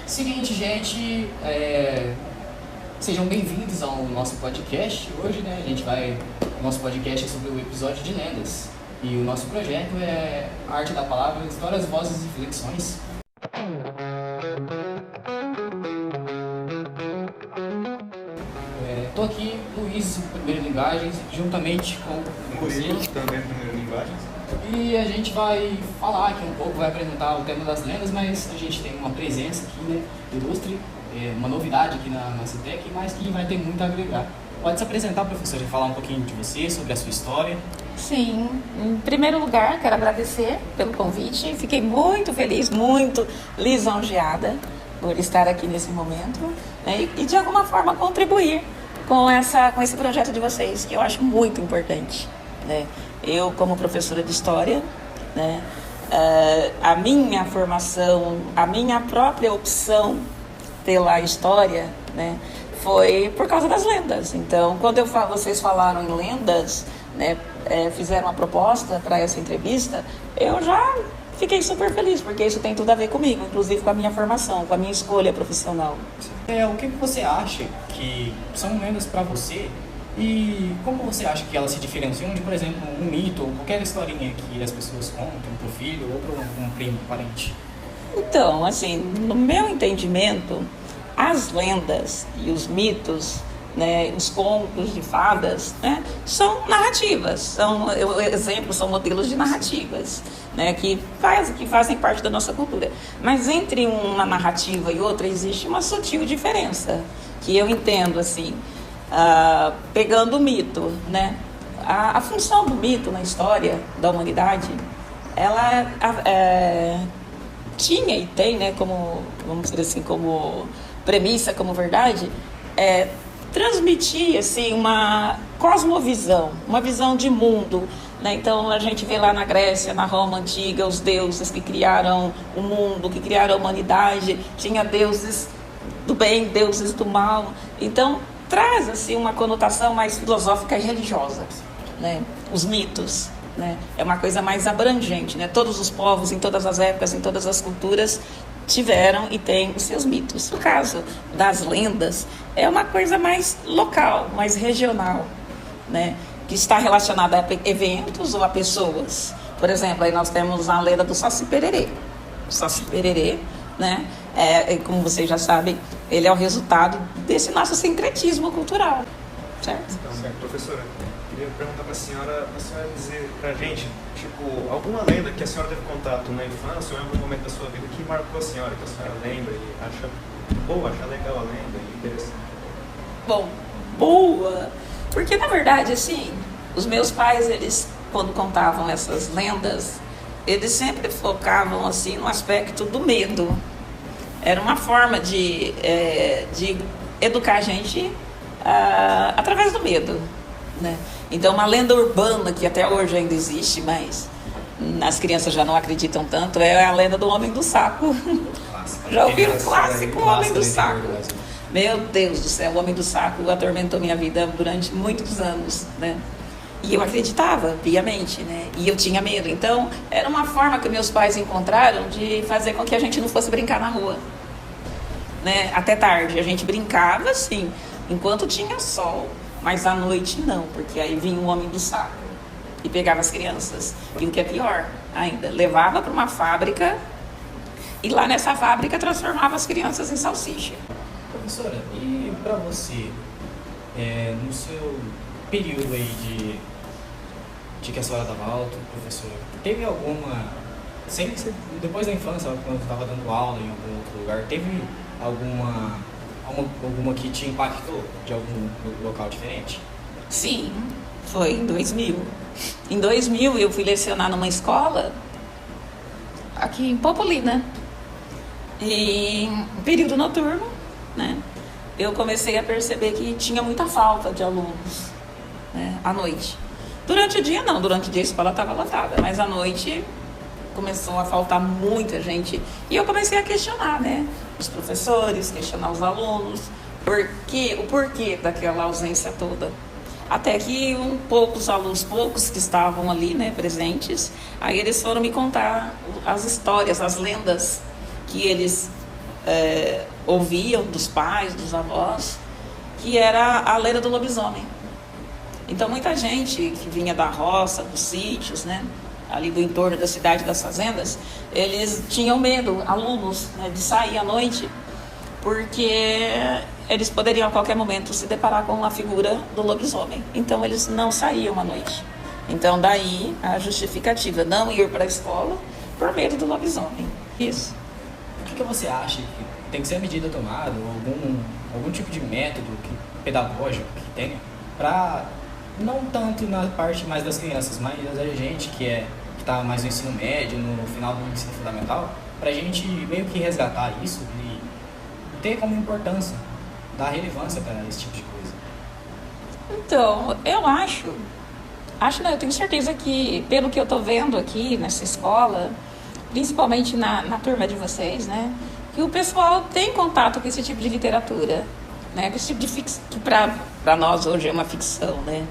Seguinte, gente, sejam bem-vindos ao nosso podcast hoje, né? O nosso podcast é sobre o episódio de lendas e o nosso projeto é Arte da Palavra, Histórias, Vozes e Reflexões. Estou aqui, Luiz, Primeira Linguagens, juntamente com Murilo, também Primeira Linguagens. E a gente vai falar aqui um pouco, vai apresentar o tema das lendas, mas a gente tem uma presença aqui, né, ilustre, uma novidade aqui na CITEC, mas que vai ter muito a agregar. Pode se apresentar, professora, e falar um pouquinho de você, sobre a sua história? Sim, em primeiro lugar, quero agradecer pelo convite. Fiquei muito feliz, muito lisonjeada por estar aqui nesse momento, né, e de alguma forma contribuir com esse projeto de vocês, que eu acho muito importante, né? Eu, como professora de História, né, a minha formação, a minha própria opção pela História, né, foi por causa das lendas. Então, quando vocês falaram em lendas, né, fizeram uma proposta para essa entrevista, eu já fiquei super feliz, porque isso tem tudo a ver comigo, inclusive com a minha formação, com a minha escolha profissional. O que você acha que são lendas para você? E como você acha que elas se diferenciam de, por exemplo, um mito ou qualquer historinha que as pessoas contam para o filho ou para um primo, parente? Então, assim, no meu entendimento, as lendas e os mitos, né, os contos de fadas, né, são narrativas, são modelos de narrativas, né, que fazem parte da nossa cultura. Mas entre uma narrativa e outra existe uma sutil diferença, que eu entendo assim. Pegando o mito, né? A função do mito na história da humanidade, ela tinha e tem, né, como, vamos dizer assim, como premissa, como verdade, transmitir assim, uma cosmovisão, uma visão de mundo, né? Então a gente vê lá na Grécia, na Roma antiga, os deuses que criaram o mundo, que criaram a humanidade, tinha deuses do bem, deuses do mal. Então traz assim uma conotação mais filosófica e religiosa, né? Os mitos, né? É uma coisa mais abrangente, né? Todos os povos, em todas as épocas, em todas as culturas, tiveram e têm os seus mitos. No caso das lendas, é uma coisa mais local, mais regional, né? Que está relacionada a eventos ou a pessoas. Por exemplo, aí nós temos a lenda do Saci Pererê. O Saci Pererê, né? Como vocês já sabem, ele é o resultado desse nosso sincretismo cultural, certo? Então, professora, queria perguntar para a senhora dizer para a gente, tipo, alguma lenda que a senhora teve contato na infância ou em algum momento da sua vida que marcou a senhora, que a senhora lembra e acha boa, acha legal a lenda e interessante? Bom, boa, porque na verdade, assim, os meus pais, eles, quando contavam essas lendas, eles sempre focavam, assim, no aspecto do medo. Era uma forma de educar a gente através do medo, né? Então, uma lenda urbana que até hoje ainda existe, mas as crianças já não acreditam tanto, é a lenda do Homem do Saco. Já ouviram o clássico Homem do Saco? Meu Deus do céu, o Homem do Saco atormentou minha vida durante muitos anos, né? E eu acreditava piamente, né? E eu tinha medo. Então, era uma forma que meus pais encontraram de fazer com que a gente não fosse brincar na rua, né? Até tarde. A gente brincava, sim, enquanto tinha sol. Mas à noite não, porque aí vinha o Homem do Saco e pegava as crianças. E o que é pior ainda, levava para uma fábrica e lá nessa fábrica transformava as crianças em salsicha. Professora, e para você, no seu período aí de que a senhora dava aula, professora, teve alguma, depois da infância, quando estava dando aula em algum outro lugar, teve alguma que te impactou de algum local diferente? Sim, foi em 2000. Em 2000 eu fui lecionar numa escola aqui em Popolina, em período noturno, né? Eu comecei a perceber que tinha muita falta de alunos, né, à noite. Durante o dia não, durante o dia a escola estava lotada, mas à noite começou a faltar muita gente. E eu comecei a questionar, né, os professores, questionar os alunos, o porquê daquela ausência toda. Até que poucos alunos, poucos que estavam ali, né, presentes, aí eles foram me contar as histórias, as lendas que eles ouviam dos pais, dos avós, que era a lenda do lobisomem. Então muita gente que vinha da roça, dos sítios, né, ali do entorno da cidade, das fazendas, eles tinham medo, alunos, né, de sair à noite, porque eles poderiam a qualquer momento se deparar com a figura do lobisomem. Então eles não saíam à noite. Então daí a justificativa, não ir para a escola por medo do lobisomem. Isso. O que você acha que tem que ser a medida tomada, ou algum tipo de método pedagógico que tenha, para não tanto na parte mais das crianças, mas a gente que está mais no ensino médio, no final do ensino fundamental, para a gente meio que resgatar isso e ter como importância, dar relevância para esse tipo de coisa? Então, eu não, eu tenho certeza que, pelo que eu estou vendo aqui nessa escola, principalmente na turma de vocês, né, que o pessoal tem contato com esse tipo de literatura, né, com esse tipo de ficção, que para nós hoje é uma ficção, né,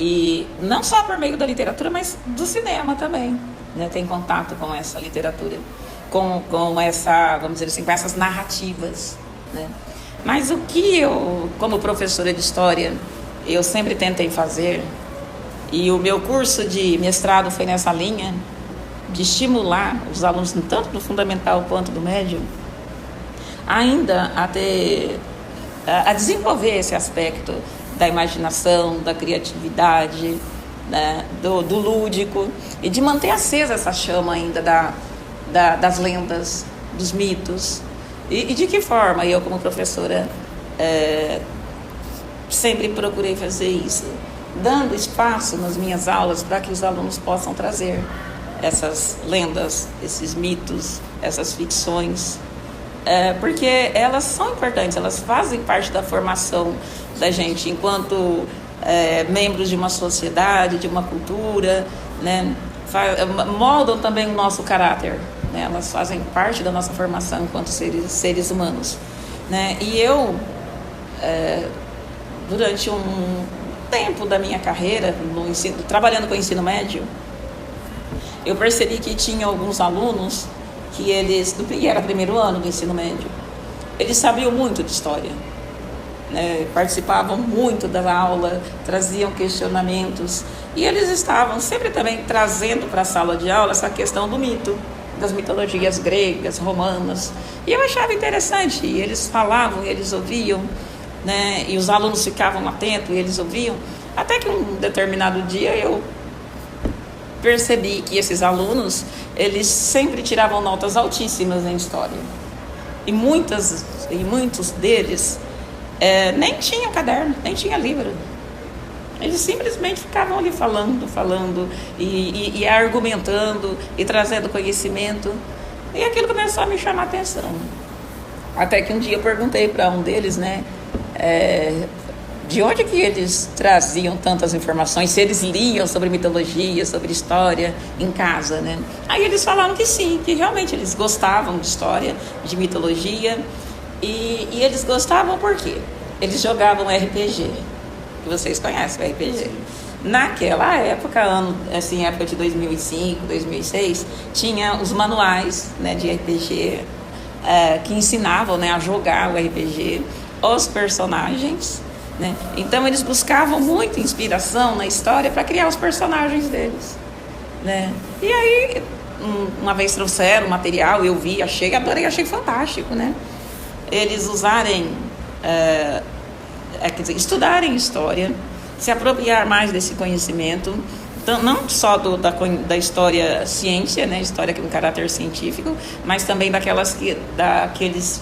e não só por meio da literatura, mas do cinema também, né, tem contato com essa literatura, com essa, vamos dizer assim, com essas narrativas, né. Mas o que eu, como professora de história, eu sempre tentei fazer, e o meu curso de mestrado foi nessa linha, de estimular os alunos, tanto do fundamental quanto do médio, ainda a desenvolver esse aspecto da imaginação, da criatividade, né, do lúdico, e de manter acesa essa chama ainda das lendas, dos mitos. E de que forma eu, como professora, sempre procurei fazer isso, dando espaço nas minhas aulas para que os alunos possam trazer essas lendas, esses mitos, essas ficções, porque elas são importantes, elas fazem parte da formação da gente enquanto membros de uma sociedade, de uma cultura, né? Moldam também o nosso caráter, né? Elas fazem parte da nossa formação enquanto seres humanos, né? E eu, durante um tempo da minha carreira, trabalhando com o ensino médio, eu percebi que tinha alguns alunos que era primeiro ano do ensino médio, eles sabiam muito de história, né? Participavam muito da aula, traziam questionamentos, e eles estavam sempre também trazendo para a sala de aula essa questão do mito, das mitologias gregas, romanas, e eu achava interessante, e eles falavam, e eles ouviam, né? E os alunos ficavam atentos, e eles ouviam, até que um determinado dia eu percebi que esses alunos, eles sempre tiravam notas altíssimas em história. E muitos deles nem tinham caderno, nem tinha livro. Eles simplesmente ficavam ali falando e argumentando e trazendo conhecimento. E aquilo começou a me chamar a atenção. Até que um dia eu perguntei para um deles, né, de onde que eles traziam tantas informações, se eles liam sobre mitologia, sobre história em casa, né? Aí eles falaram que sim, que realmente eles gostavam de história, de mitologia, e eles gostavam por quê? Eles jogavam RPG, que vocês conhecem o RPG. Naquela época, época de 2005, 2006, tinha os manuais, né, de RPG, que ensinavam, né, a jogar o RPG, os personagens, né? Então eles buscavam muita inspiração na história para criar os personagens deles, né? E aí uma vez trouxeram o material, eu vi, adorei, achei fantástico, né? Eles usarem, quer dizer, estudarem história, se apropriar mais desse conhecimento, então, não só da história ciência, né? História com caráter científico, mas também daqueles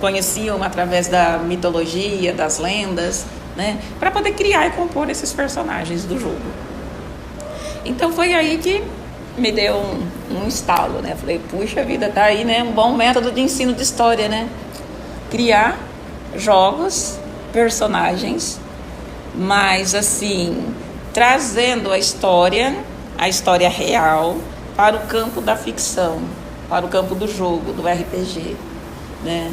conheciam através da mitologia, das lendas, né, para poder criar e compor esses personagens do jogo. Então foi aí que me deu um estalo, né? Falei, puxa vida, tá aí, né, um bom método de ensino de história, né? Criar jogos, personagens, mas assim, trazendo a história real para o campo da ficção, para o campo do jogo, do RPG, né?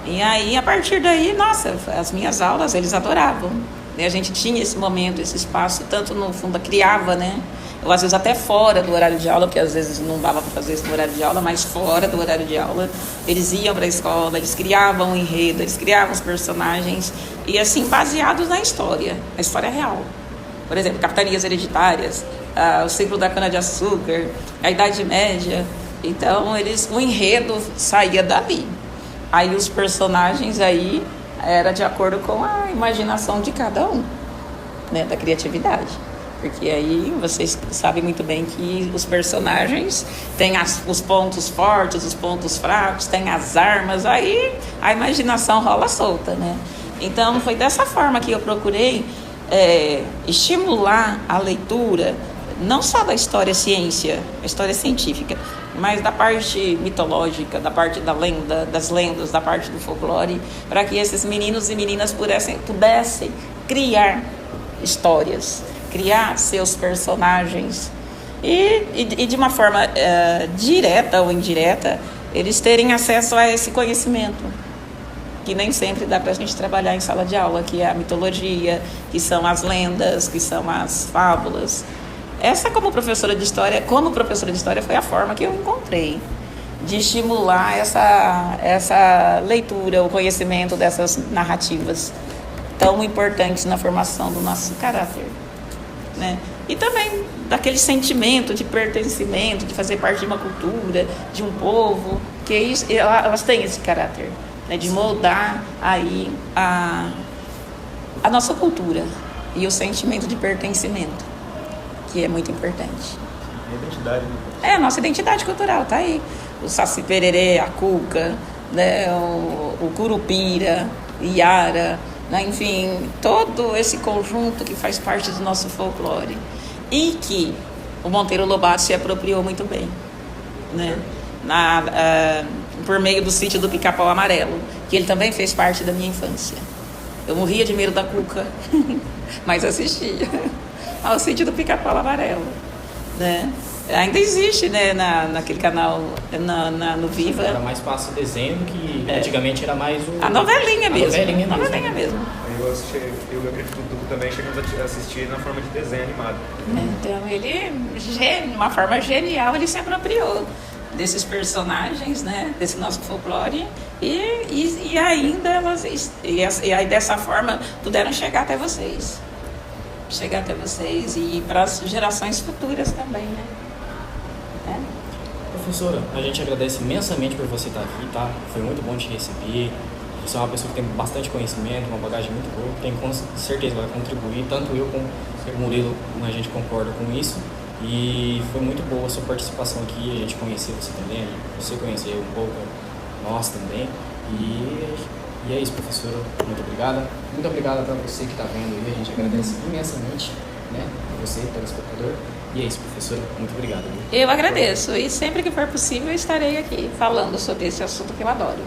E aí, a partir daí, nossa, as minhas aulas, eles adoravam. E a gente tinha esse momento, esse espaço, tanto no fundo, criava, né? Eu, às vezes, até fora do horário de aula, porque às vezes não dava para fazer isso no horário de aula, mas fora do horário de aula, eles iam para a escola, eles criavam um enredo, eles criavam os personagens, e assim, baseados na história, a história real. Por exemplo, Capitanias Hereditárias, o ciclo da cana-de-açúcar, a Idade Média. Então, o enredo saía dali. Aí os personagens aí era de acordo com a imaginação de cada um, né, da criatividade. Porque aí vocês sabem muito bem que os personagens têm os pontos fortes, os pontos fracos, têm as armas, aí a imaginação rola solta, né? Então foi dessa forma que eu procurei estimular a leitura, não só da história ciência, a história científica, mas da parte mitológica, da parte da lenda, das lendas, da parte do folclore, para que esses meninos e meninas pudessem criar histórias, criar seus personagens e de uma forma direta ou indireta, eles terem acesso a esse conhecimento, que nem sempre dá para a gente trabalhar em sala de aula, que é a mitologia, que são as lendas, que são as fábulas. Essa, como professora de história, foi a forma que eu encontrei de estimular essa leitura, o conhecimento dessas narrativas tão importantes na formação do nosso caráter, né? E também daquele sentimento de pertencimento, de fazer parte de uma cultura, de um povo, que elas têm esse caráter, né, de moldar aí a nossa cultura e o sentimento de pertencimento, que é muito importante. A identidade, né? A nossa identidade cultural tá aí. O Saci Pererê, a Cuca, né, o Curupira, Iara, né, enfim, todo esse conjunto que faz parte do nosso folclore e que o Monteiro Lobato se apropriou muito bem, né, por meio do Sítio do Pica-Pau Amarelo, que ele também fez parte da minha infância. Eu morria de medo da Cuca, mas assistia ao Sítio do Pica-Pau Amarelo, né? Ainda existe, né, naquele canal, no Viva. Era mais fácil o desenho, que antigamente era mais a novelinha mesmo. Novelinha mesmo. Eu acredito que também chegamos a assistir na forma de desenho animado. Então ele, de uma forma genial, ele se apropriou desses personagens, né, desse nosso folclore, e ainda e aí dessa forma puderam chegar até vocês. E para as gerações futuras também, né? Professora, a gente agradece imensamente por você estar aqui, tá? Foi muito bom te receber. Você é uma pessoa que tem bastante conhecimento, uma bagagem muito boa, que tem com certeza vai contribuir, tanto eu como o Murilo, a gente concorda com isso. E foi muito boa a sua participação aqui, a gente conhecer você também, você conhecer um pouco nós também. E é isso, professora, muito obrigada. Muito obrigada para você que está vendo aí, a gente agradece imensamente, né, a você, telespectador. E é isso, professora, muito obrigado. Eu agradeço, e sempre que for possível eu estarei aqui falando sobre esse assunto que eu adoro.